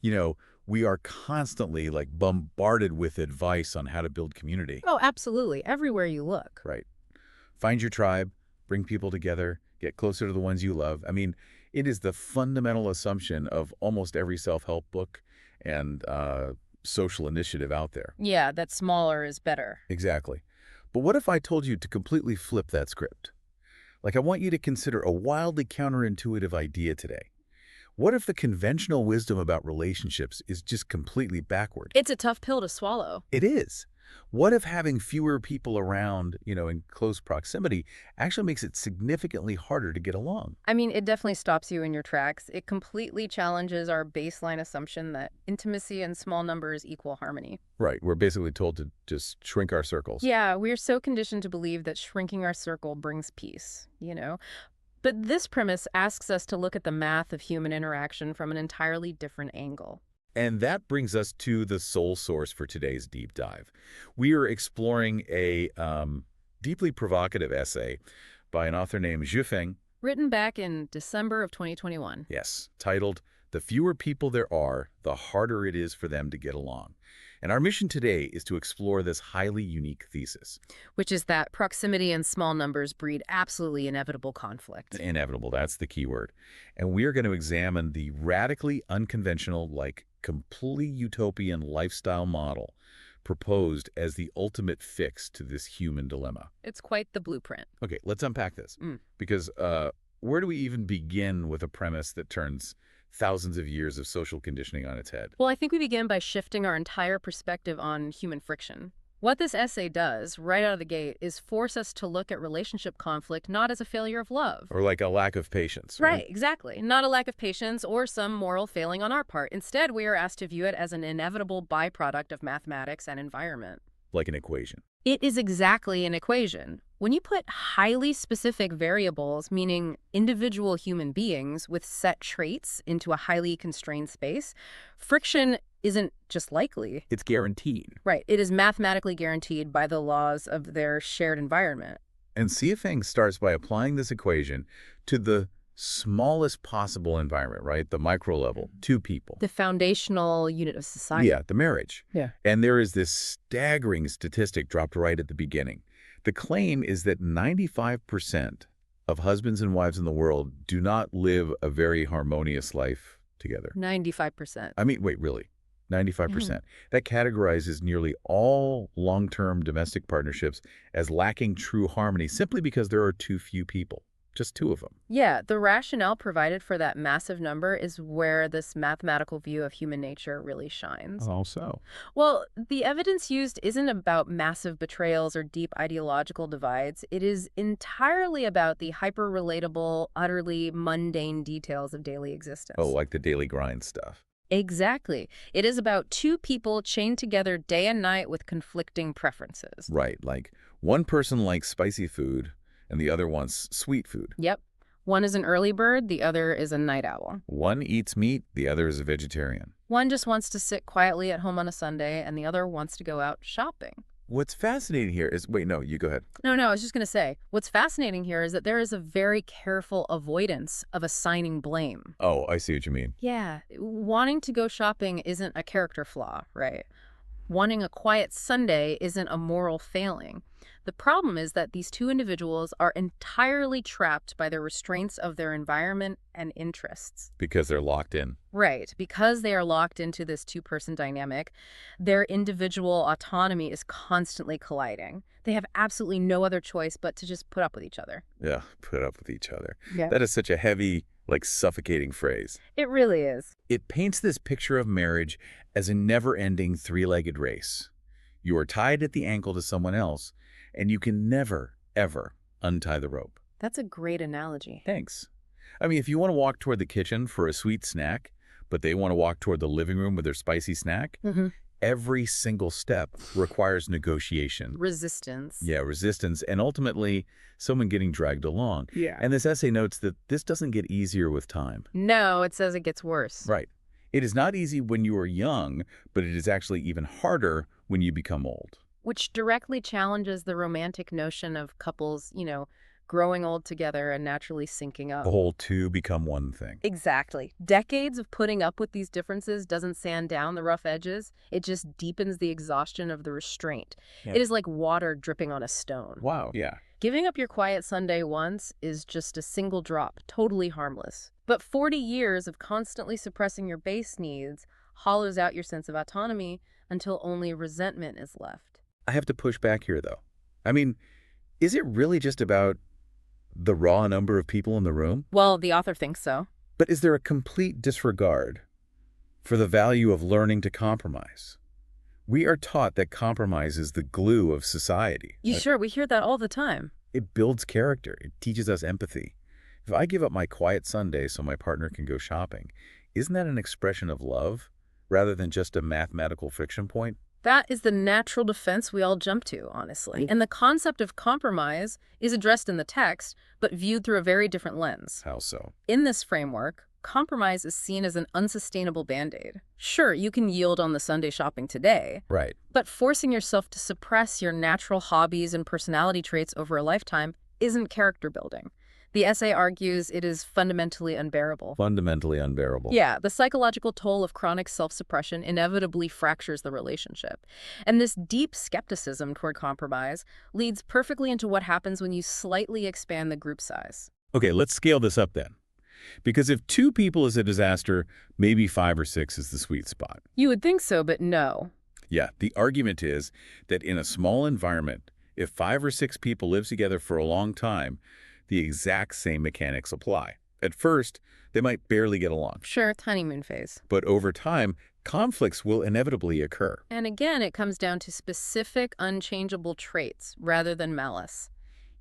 You know, we are constantly like bombarded with advice on how to build community. Oh, absolutely. Everywhere you look. Right. Find your tribe, bring people together, get closer to the ones you love. I mean, it is the fundamental assumption of almost every self-help book and social initiative out there. Yeah, that smaller is better. Exactly. But what if I told you to completely flip that script? Like, I want you to consider a wildly counterintuitive idea today. What if the conventional wisdom about relationships is just completely backward? It's a tough pill to swallow. It is. What if having fewer people around, in close proximity actually makes it significantly harder to get along? I mean, it definitely stops you in your tracks. It completely challenges our baseline assumption that intimacy and small numbers equal harmony. Right. We're basically told to just shrink our circles. Yeah, we're so conditioned to believe that shrinking our circle brings peace. But this premise asks us to look at the math of human interaction from an entirely different angle. And that brings us to the sole source for today's deep dive. We are exploring a deeply provocative essay by an author named Zhu Feng. Written back in December of 2021. Yes, titled, "The Fewer People There Are, the Harder It Is for Them to Get Along." And our mission today is to explore this highly unique thesis. Which is that proximity and small numbers breed absolutely inevitable conflict. Inevitable, that's the key word. And we are going to examine the radically unconventional, like completely utopian lifestyle model proposed as the ultimate fix to this human dilemma. It's quite the blueprint. Okay, let's unpack this. Because where do we even begin with a premise that turns thousands of years of social conditioning on its head? Well, I think we begin by shifting our entire perspective on human friction. What this essay does, right out of the gate, is force us to look at relationship conflict not as a failure of love. Or like a lack of patience. Right, exactly. Not a lack of patience or some moral failing on our part. Instead, we are asked to view it as an inevitable byproduct of mathematics and environment. Like an equation. It is exactly an equation. When you put highly specific variables, meaning individual human beings with set traits, into a highly constrained space, friction isn't just likely. It's guaranteed. Right. It is mathematically guaranteed by the laws of their shared environment. And Feng starts by applying this equation to the smallest possible environment, right? The micro level, two people. The foundational unit of society. Yeah, the marriage. Yeah. And there is this staggering statistic dropped right at the beginning. The claim is that 95% of husbands and wives in the world do not live a very harmonious life together. 95%. I mean, wait, really? 95%. That categorizes nearly all long-term domestic partnerships as lacking true harmony simply because there are too few people. Just two of them. Yeah, the rationale provided for that massive number is where this mathematical view of human nature really shines. How so? Well, the evidence used isn't about massive betrayals or deep ideological divides. It is entirely about the hyper-relatable, utterly mundane details of daily existence. Oh, like the daily grind stuff. Exactly. It is about two people chained together day and night with conflicting preferences. Right, like one person likes spicy food and the other wants sweet food. Yep. One is an early bird, the other is a night owl. One eats meat, the other is a vegetarian. One just wants to sit quietly at home on a Sunday, and the other wants to go out shopping. What's fascinating here is, wait, no, you go ahead. No, I was just going to say, what's fascinating here is that there is a very careful avoidance of assigning blame. Oh, I see what you mean. Yeah, wanting to go shopping isn't a character flaw, right? Wanting a quiet Sunday isn't a moral failing. The problem is that these two individuals are entirely trapped by the restraints of their environment and interests. Because they're locked in. Right. Because they are locked into this two-person dynamic, their individual autonomy is constantly colliding. They have absolutely no other choice but to just put up with each other. Yeah, put up with each other. Yeah. That is such a heavy, like suffocating phrase. It really is. It paints this picture of marriage as a never-ending three-legged race. You are tied at the ankle to someone else, and you can never, ever untie the rope. That's a great analogy. Thanks. I mean, if you want to walk toward the kitchen for a sweet snack, but they want to walk toward the living room with their spicy snack, every single step requires negotiation. Resistance. Yeah, resistance, and ultimately someone getting dragged along. Yeah. And this essay notes that this doesn't get easier with time. No, it says it gets worse. Right. It is not easy when you are young, but it is actually even harder when you become old. Which directly challenges the romantic notion of couples, growing old together and naturally syncing The up. whole two become one thing. Exactly. Decades of putting up with these differences doesn't sand down the rough edges. It just deepens the exhaustion of the restraint. Yeah. It is like water dripping on a stone. Wow. Yeah. Giving up your quiet Sunday once is just a single drop, totally harmless. But 40 years of constantly suppressing your base needs hollows out your sense of autonomy until only resentment is left. I have to push back here, though. I mean, is it really just about the raw number of people in the room? Well, the author thinks so. But is there a complete disregard for the value of learning to compromise? We are taught that compromise is the glue of society. Sure, we hear that all the time. It builds character. It teaches us empathy. If I give up my quiet Sunday so my partner can go shopping, isn't that an expression of love rather than just a mathematical friction point? That is the natural defense we all jump to, honestly. And the concept of compromise is addressed in the text, but viewed through a very different lens. How so? In this framework, compromise is seen as an unsustainable band-aid. Sure, you can yield on the Sunday shopping today, Right. but forcing yourself to suppress your natural hobbies and personality traits over a lifetime isn't character building. The essay argues it is fundamentally unbearable. Fundamentally unbearable. Yeah, the psychological toll of chronic self-suppression inevitably fractures the relationship. And this deep skepticism toward compromise leads perfectly into what happens when you slightly expand the group size. Okay, let's scale this up then. Because if 2 people is a disaster, maybe 5 or 6 is the sweet spot. You would think so, but no. Yeah, the argument is that in a small environment, if 5 or 6 people live together for a long time, the exact same mechanics apply. At first, they might barely get along. Sure, honeymoon phase. But over time, conflicts will inevitably occur. And again, it comes down to specific, unchangeable traits rather than malice.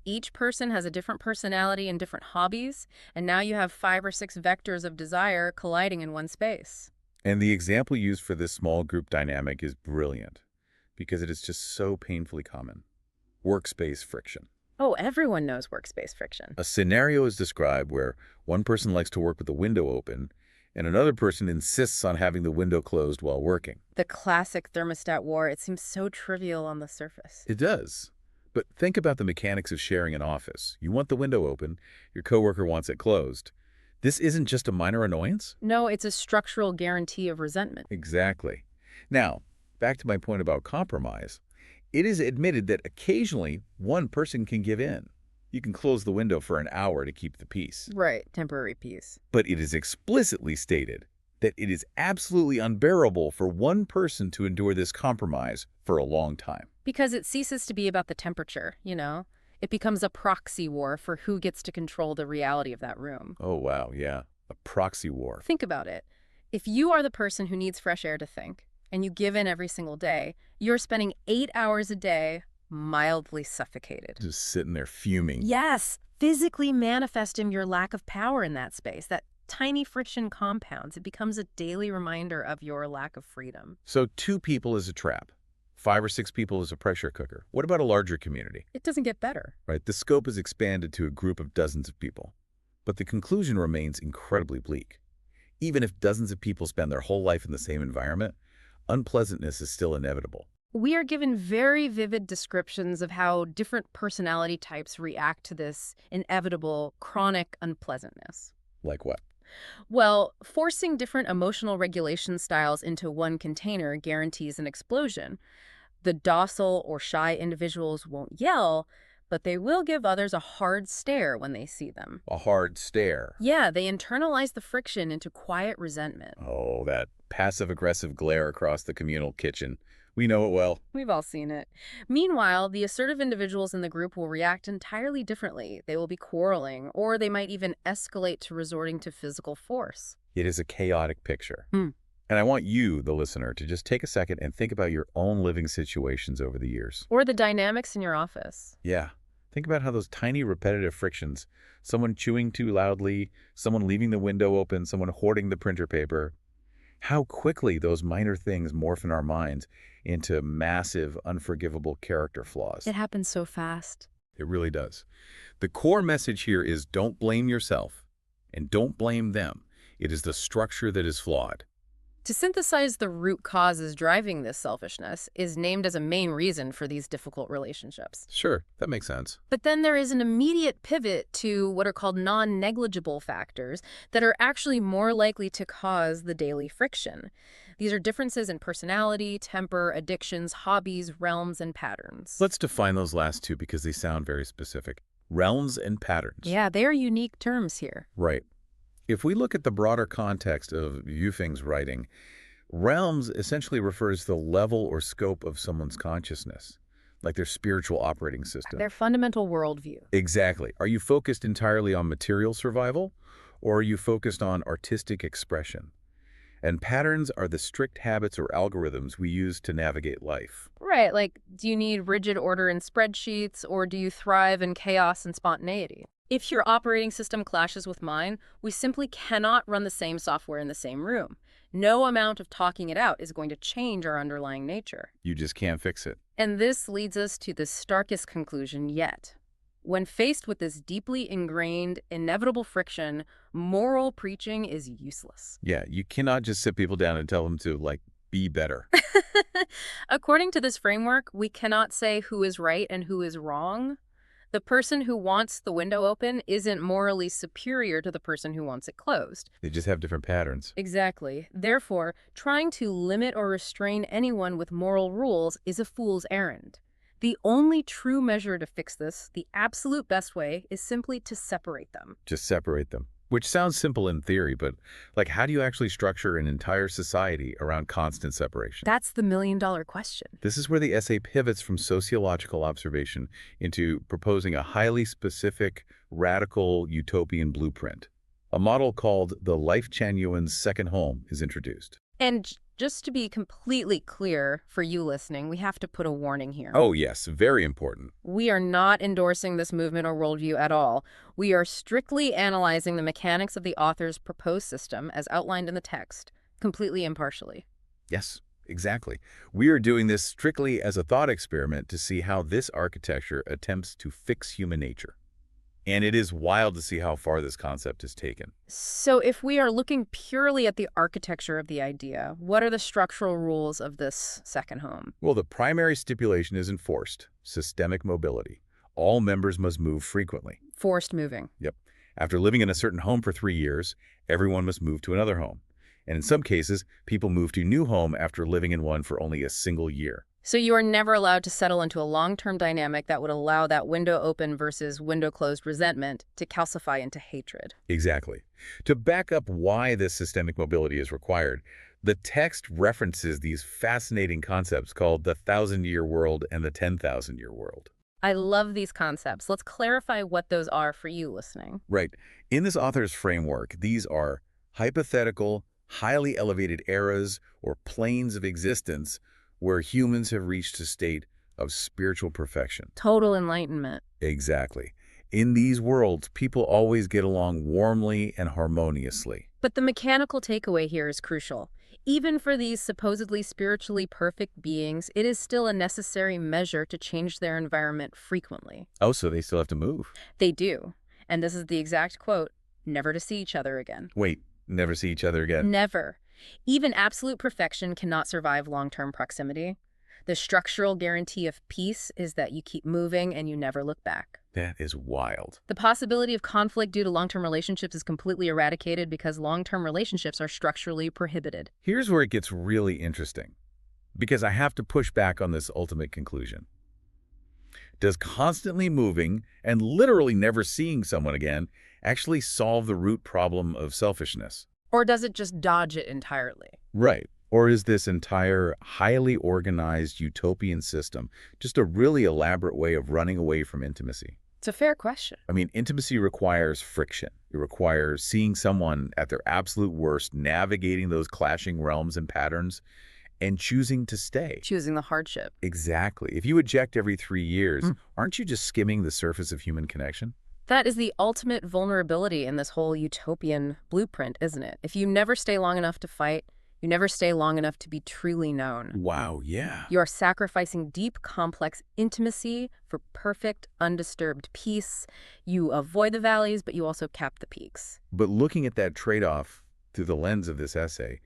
Each person has a different personality and different hobbies, and now you have 5 or 6 vectors of desire colliding in one space. And the example used for this small group dynamic is brilliant because it is just so painfully common. Workspace friction. Oh, everyone knows workspace friction. A scenario is described where one person likes to work with the window open and another person insists on having the window closed while working. The classic thermostat war, it seems so trivial on the surface. It does. But think about the mechanics of sharing an office. You want the window open, your coworker wants it closed. This isn't just a minor annoyance? No, it's a structural guarantee of resentment. Exactly. Now, back to my point about compromise. It is admitted that occasionally one person can give in. You can close the window for an hour to keep the peace. Right, temporary peace. But it is explicitly stated that it is absolutely unbearable for one person to endure this compromise for a long time. Because it ceases to be about the temperature, you know? It becomes a proxy war for who gets to control the reality of that room. Oh, wow, yeah. A proxy war. Think about it. If you are the person who needs fresh air to think, and you give in every single day, you're spending 8 hours a day mildly suffocated. Just sitting there fuming. Yes, physically manifesting your lack of power in that space. That tiny friction compounds. It becomes a daily reminder of your lack of freedom. So 2 people is a trap. 5 or 6 people is a pressure cooker. What about a larger community? It doesn't get better. Right, the scope is expanded to a group of dozens of people. But the conclusion remains incredibly bleak. Even if dozens of people spend their whole life in the same environment, unpleasantness is still inevitable. We are given very vivid descriptions of how different personality types react to this inevitable chronic unpleasantness. Like what? Well, forcing different emotional regulation styles into one container guarantees an explosion. The docile or shy individuals won't yell, but they will give others a hard stare when they see them. A hard stare. Yeah, they internalize the friction into quiet resentment. Oh, that passive-aggressive glare across the communal kitchen. We know it well. We've all seen it. Meanwhile, the assertive individuals in the group will react entirely differently. They will be quarreling, or they might even escalate to resorting to physical force. It is a chaotic picture. And I want you, the listener, to just take a second and think about your own living situations over the years. Or the dynamics in your office. Yeah. Think about how those tiny repetitive frictions, someone chewing too loudly, someone leaving the window open, someone hoarding the printer paper, how quickly those minor things morph in our minds into massive, unforgivable character flaws. It happens so fast. It really does. The core message here is don't blame yourself and don't blame them. It is the structure that is flawed. To synthesize the root causes driving this selfishness is named as a main reason for these difficult relationships. Sure, that makes sense. But then there is an immediate pivot to what are called non-negligible factors that are actually more likely to cause the daily friction. These are differences in personality, temper, addictions, hobbies, realms, and patterns. Let's define those last two because they sound very specific. Realms and patterns. Yeah, they are unique terms here. Right. If we look at the broader context of Yufeng's writing, realms essentially refers to the level or scope of someone's consciousness, like their spiritual operating system. Their fundamental worldview. Exactly. Are you focused entirely on material survival, or are you focused on artistic expression? And patterns are the strict habits or algorithms we use to navigate life. Right, like, do you need rigid order in spreadsheets, or do you thrive in chaos and spontaneity? If your operating system clashes with mine, we simply cannot run the same software in the same room. No amount of talking it out is going to change our underlying nature. You just can't fix it. And this leads us to the starkest conclusion yet. When faced with this deeply ingrained, inevitable friction, moral preaching is useless. Yeah, you cannot just sit people down and tell them to, like, be better. According to this framework, we cannot say who is right and who is wrong. The person who wants the window open isn't morally superior to the person who wants it closed. They just have different patterns. Exactly. Therefore, trying to limit or restrain anyone with moral rules is a fool's errand. The only true measure to fix this, the absolute best way, is simply to separate them. Just separate them. Which sounds simple in theory, but, like, how do you actually structure an entire society around constant separation? That's the million-dollar question. This is where the essay pivots from sociological observation into proposing a highly specific, radical, utopian blueprint. A model called the Lifechanyuan's second home is introduced. And just to be completely clear for you listening, we have to put a warning here. Oh, yes, very important. We are not endorsing this movement or worldview at all. We are strictly analyzing the mechanics of the author's proposed system as outlined in the text, completely impartially. Yes, exactly. We are doing this strictly as a thought experiment to see how this architecture attempts to fix human nature. And it is wild to see how far this concept is taken. So if we are looking purely at the architecture of the idea, what are the structural rules of this second home? Well, the primary stipulation is enforced: systemic mobility. All members must move frequently. Forced moving. Yep. After living in a certain home for 3 years, everyone must move to another home. And in some cases, people move to a new home after living in one for only a single year. So you are never allowed to settle into a long-term dynamic that would allow that window open versus window closed resentment to calcify into hatred. Exactly. To back up why this systemic mobility is required, the text references these fascinating concepts called the 1,000-year world and the 10,000-year world. I love these concepts. Let's clarify what those are for you listening. Right. In this author's framework, these are hypothetical, highly elevated eras or planes of existence where humans have reached a state of spiritual perfection. Total enlightenment. Exactly. In these worlds, people always get along warmly and harmoniously. But the mechanical takeaway here is crucial. Even for these supposedly spiritually perfect beings, it is still a necessary measure to change their environment frequently. Oh, so they still have to move. They do. And this is the exact quote, never to see each other again. Wait, never see each other again? Never. Even absolute perfection cannot survive long-term proximity. The structural guarantee of peace is that you keep moving and you never look back. That is wild. The possibility of conflict due to long-term relationships is completely eradicated because long-term relationships are structurally prohibited. Here's where it gets really interesting, because I have to push back on this ultimate conclusion. Does constantly moving and literally never seeing someone again actually solve the root problem of selfishness? Or does it just dodge it entirely? Right. Or is this entire highly organized utopian system just a really elaborate way of running away from intimacy? It's a fair question. I mean, intimacy requires friction. It requires seeing someone at their absolute worst, navigating those clashing realms and patterns, and choosing to stay. Choosing the hardship. Exactly. If you eject every 3 years, aren't you just skimming the surface of human connection? That is the ultimate vulnerability in this whole utopian blueprint, isn't it? If you never stay long enough to fight, you never stay long enough to be truly known. Wow, yeah. You are sacrificing deep, complex intimacy for perfect, undisturbed peace. You avoid the valleys, but you also cap the peaks. But looking at that trade-off through the lens of this essay,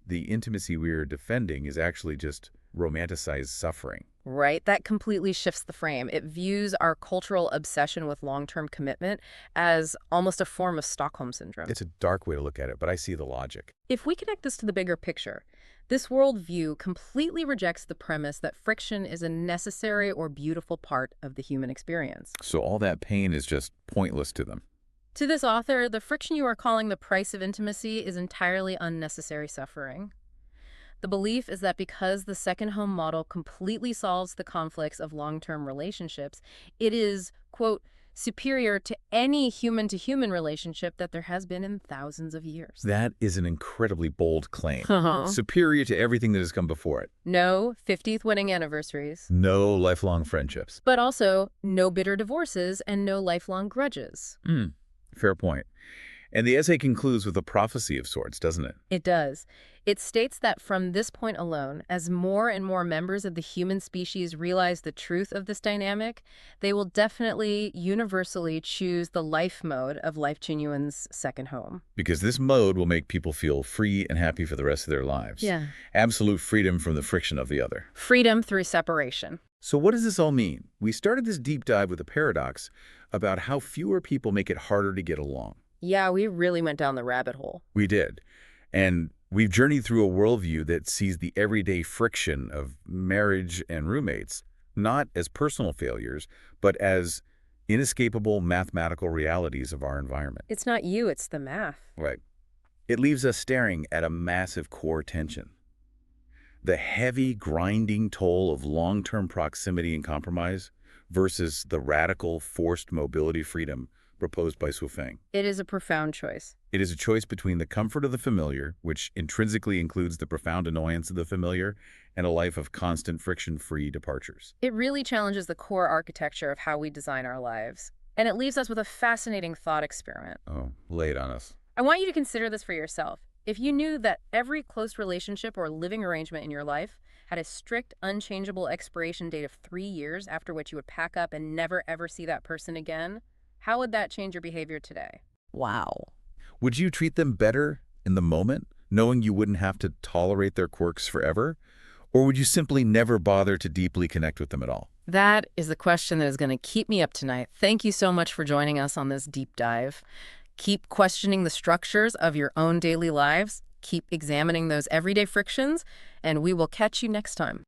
the intimacy we're defending is actually just romanticized suffering. Right? That completely shifts the frame. It views our cultural obsession with long-term commitment as almost a form of Stockholm Syndrome. It's a dark way to look at it, but I see the logic. If we connect this to the bigger picture, this worldview completely rejects the premise that friction is a necessary or beautiful part of the human experience. So all that pain is just pointless to them. To this author, the friction you are calling the price of intimacy is entirely unnecessary suffering. The belief is that because the second home model completely solves the conflicts of long-term relationships, it is, quote, superior to any human-to-human relationship that there has been in thousands of years. That is an incredibly bold claim. Uh-huh. Superior to everything that has come before it. No 50th wedding anniversaries, No lifelong friendships. but also no bitter divorces and no lifelong grudges. Fair point. And the essay concludes with a prophecy of sorts, doesn't it? It does. It states that from this point alone, as more and more members of the human species realize the truth of this dynamic, they will definitely universally choose the life mode of Lifechanyuan's second home. Because this mode will make people feel free and happy for the rest of their lives. Yeah. Absolute freedom from the friction of the other. Freedom through separation. So what does this all mean? We started this deep dive with a paradox about how fewer people make it harder to get along. Yeah, we really went down the rabbit hole. We did. And we've journeyed through a worldview that sees the everyday friction of marriage and roommates, not as personal failures, but as inescapable mathematical realities of our environment. It's not you, it's the math. Right. It leaves us staring at a massive core tension. The heavy, grinding toll of long-term proximity and compromise versus the radical, forced mobility freedom proposed by Feng. It is a profound choice. It is a choice between the comfort of the familiar, which intrinsically includes the profound annoyance of the familiar, and a life of constant friction-free departures. It really challenges the core architecture of how we design our lives. And it leaves us with a fascinating thought experiment. Oh, lay it on us. I want you to consider this for yourself. If you knew that every close relationship or living arrangement in your life had a strict, unchangeable expiration date of 3 years after which you would pack up and never ever see that person again, how would that change your behavior today? Wow. Would you treat them better in the moment, knowing you wouldn't have to tolerate their quirks forever? Or would you simply never bother to deeply connect with them at all? That is the question that is going to keep me up tonight. Thank you so much for joining us on this deep dive. Keep questioning the structures of your own daily lives. Keep examining those everyday frictions, and we will catch you next time.